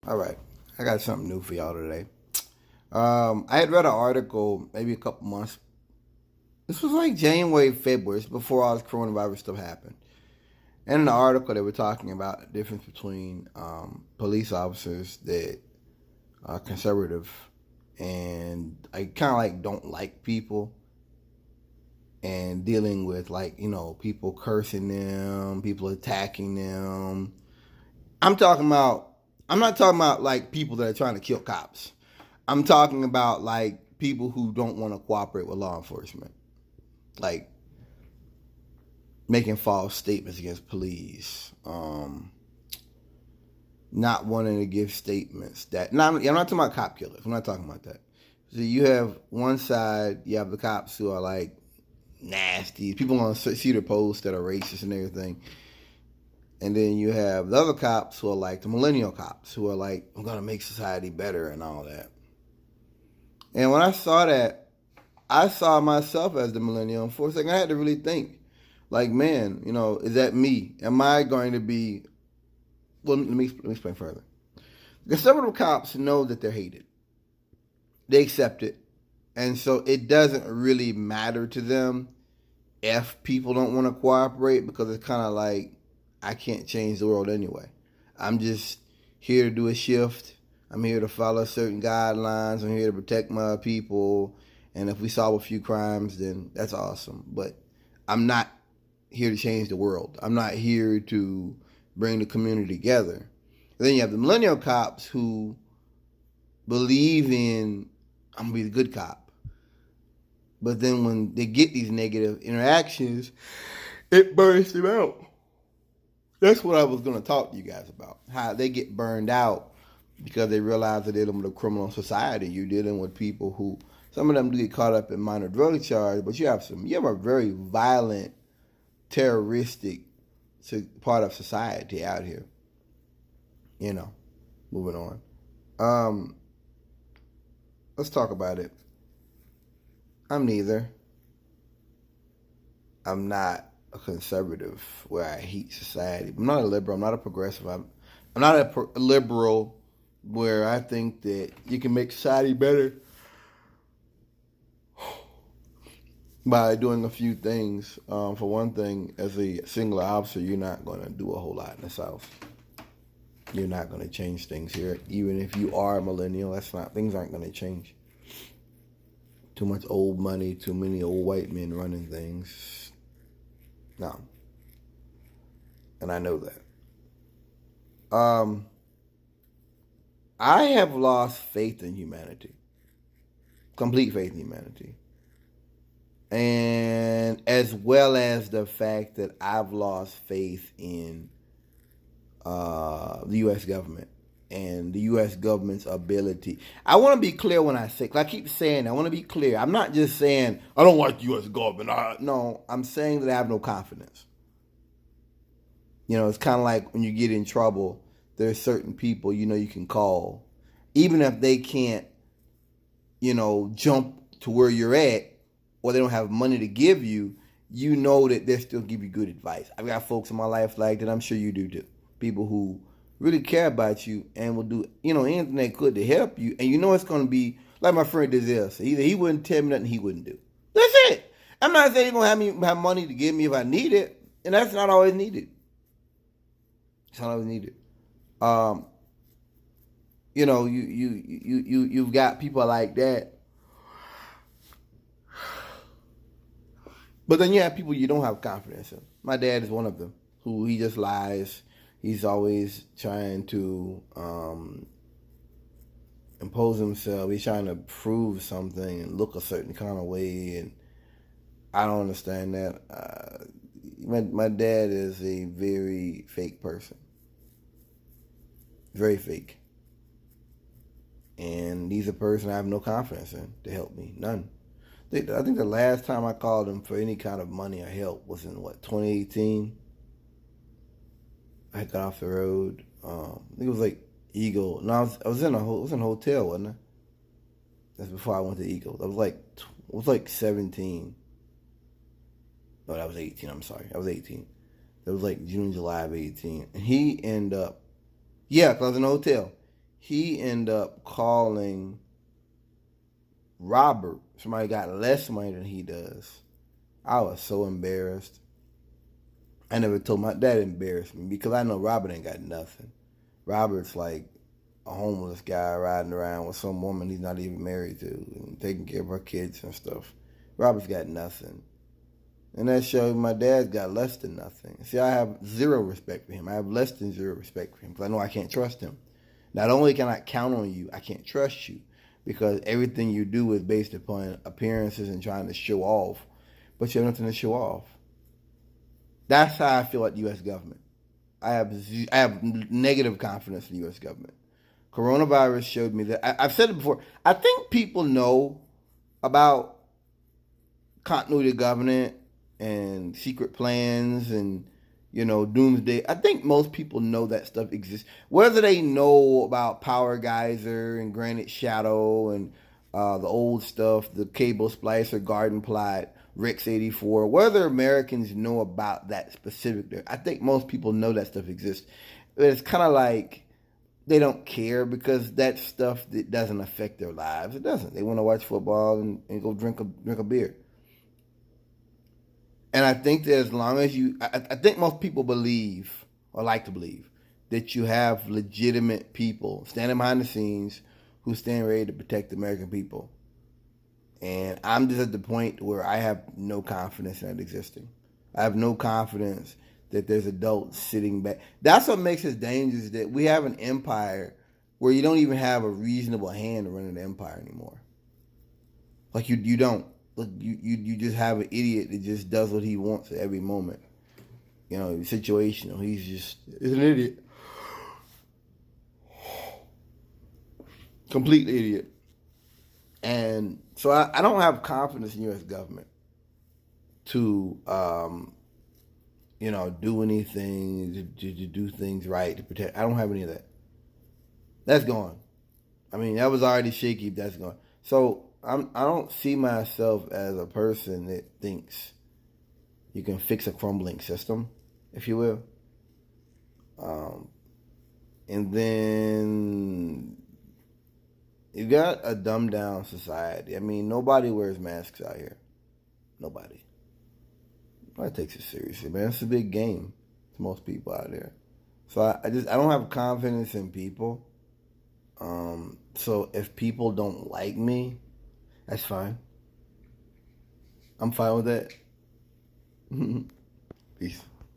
All right, I got something new for y'all today. I had read an article maybe a couple months. This was like January, February, it's before all this coronavirus stuff happened. And in the article, they were talking about the difference between police officers that are conservative and I kind of like don't like people and dealing with people cursing them, people attacking them. I'm talking about. I'm not talking about like people that are trying to kill cops. I'm talking about like people who don't want to cooperate with law enforcement, like making false statements against police, not wanting to give statements that. Now, I'm not talking about cop killers. I'm not talking about that. So you have one side, you have the cops who are like nasty. People want to see their posts that are racist and everything. And then you have the other cops who are like the millennial cops who are like, I'm going to make society better and all that. And when I saw that, I saw myself as the millennial. And for a second, I had to really think, like, man, is that me? Am I going to be? Well, let me explain further. The conservative cops know that they're hated. They accept it, and so it doesn't really matter to them if people don't want to cooperate because it's kind of like I can't change the world anyway. I'm just here to do a shift. I'm here to follow certain guidelines. I'm here to protect my people. And if we solve a few crimes, then that's awesome. But I'm not here to change the world. I'm not here to bring the community together. And then you have the millennial cops who believe in, I'm going to be the good cop. But then when they get these negative interactions, it burns them out. That's what I was going to talk to you guys about. How they get burned out because they realize they're dealing with a criminal society. You're dealing with people who, some of them do get caught up in minor drug charges, but you have a very violent, terroristic part of society out here. Moving on. Let's talk about it. I'm neither. I'm not a conservative where I hate society. I'm not a liberal. I'm not a progressive. I'm not a liberal where I think that you can make society better by doing a few things. For one thing, as a single officer, you're not going to do a whole lot in the South. You're not going to change things here. Even if you are a millennial, things aren't going to change. Too much old money, too many old white men running things. No. And I know that. I have lost faith in humanity. Complete faith in humanity. And as well as the fact that I've lost faith in the U.S. government and the U.S. government's ability. I want to be clear when I say, I keep saying, I want to be clear. I'm not just saying, I don't like the U.S. government. No, I'm saying that I have no confidence. It's kind of like when you get in trouble, there's certain people, you can call. Even if they can't, jump to where you're at or they don't have money to give you, you know that they'll still give you good advice. I've got folks in my life like that. I'm sure you do too. People who really care about you and will do, anything they could to help you. And it's going to be like my friend Denzel said. Either he wouldn't tell me nothing he wouldn't do. That's it. I'm not saying he's going to have money to give me if I need it. And that's not always needed. It's not always needed. You've got people like that. But then you have people you don't have confidence in. My dad is one of them, who he just lies. He's always trying to impose himself. He's trying to prove something and look a certain kind of way, and I don't understand that. My dad is a very fake person. Very fake. And he's a person I have no confidence in to help me. None. I think the last time I called him for any kind of money or help was in 2018. I got off the road. I think it was like Eagle. No, I was in a hotel, wasn't I? That's before I went to Eagle. I was like 17. No, that was 18. I'm sorry, I was 18. That was like June, July of 18. And he ended up, yeah, 'cause I was in a hotel. he ended up calling Robert. Somebody got less money than he does. I was so embarrassed. I never told my dad. Embarrassed me because I know Robert ain't got nothing. Robert's like a homeless guy riding around with some woman he's not even married to and taking care of her kids and stuff. Robert's got nothing. And that showed my dad's got less than nothing. See, I have zero respect for him. I have less than zero respect for him because I know I can't trust him. Not only can I count on you, I can't trust you because everything you do is based upon appearances and trying to show off, but you have nothing to show off. That's how I feel about the U.S. government. I have negative confidence in the U.S. government. Coronavirus showed me that. I've said it before. I think people know about continuity of government and secret plans and, doomsday. I think most people know that stuff exists. Whether they know about Power Geyser and Granite Shadow and the old stuff, the Cable Splicer, Garden Plot, Rex 84, whether Americans know about that specifically, I think most people know that stuff exists. But it's kind of like they don't care because that stuff that doesn't affect their lives. It doesn't. They want to watch football and go drink a beer. And I think that as long as I think most people believe or like to believe that you have legitimate people standing behind the scenes who stand ready to protect the American people. And I'm just at the point where I have no confidence in that existing. I have no confidence that there's adults sitting back. That's what makes us dangerous, that we have an empire where you don't even have a reasonable hand to run an empire anymore. Like you don't. Look, you just have an idiot that just does what he wants at every moment. Situational. He's an idiot. Complete idiot. And so I don't have confidence in U.S. government to, do anything, to do things right, to protect. I don't have any of that. That's gone. I mean, that was already shaky. That's gone. So I don't see myself as a person that thinks you can fix a crumbling system, if you will. And then you got a dumbed down society. I mean, nobody wears masks out here. Nobody. Nobody takes it seriously, man. It's a big game to most people out there. So I don't have confidence in people. So if people don't like me, that's fine. I'm fine with that. Peace.